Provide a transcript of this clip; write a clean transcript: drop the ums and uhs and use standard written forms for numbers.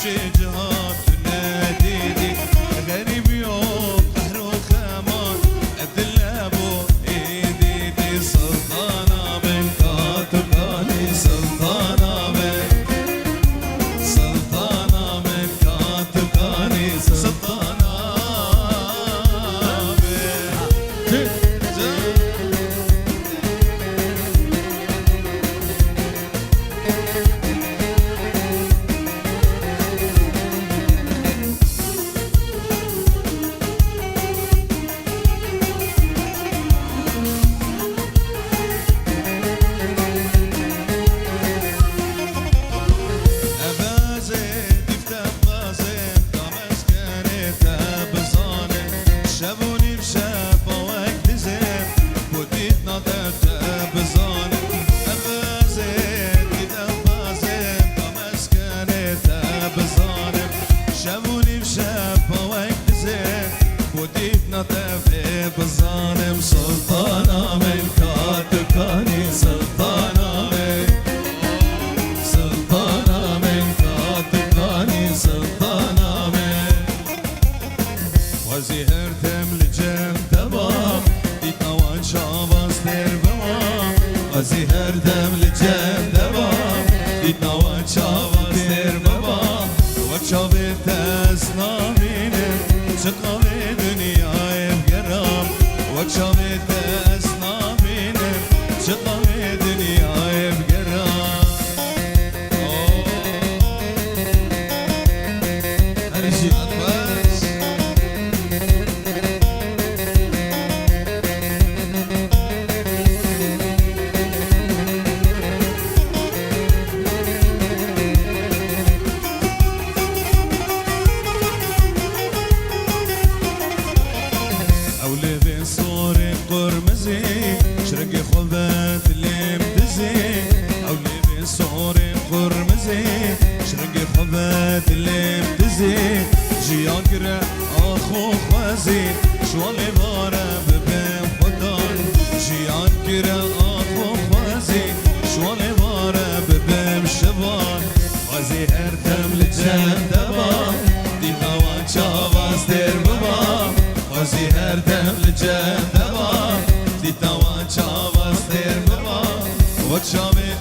جهات ناديدي غريب يوم قهر وخمان أدلابو إيديدي سلطانة من كاتباني سلطانة من كاتباني سلطانة شابوني بشافة وقت زين بوديت نطرت بزاني أبازين كده بازين كمسكنت بزاني شابوني بشافة وقت زين بوديت نطرت بزاني سلطانة من كاتباني سلطانة من كاتباني سلطانة من وزهرتم لجم تبام دیتنوان شاباز در بوام وزهرتم لجم تبام دیتنوان شاباز در بوام و چابت اسنامینه چقاوه دنیای بگرام و چابت اسنامینه چقاوه دنیای بگرام هرشی عطباش قرمزي شرقي خبات اللي مدزي أولي بين صوري قرمزي شرقي خبات اللي مدزي جيان كرا أخو خوازي شوالي بارا ببين خدان جيان كرا أخو خوازي شوالي بارا ببين شبان خوازي هرتم لجم دبا دي هوان شاباز دير ببا خوازي هرتم لجم دبا دیتوان چاواز دیر بابا و چاوید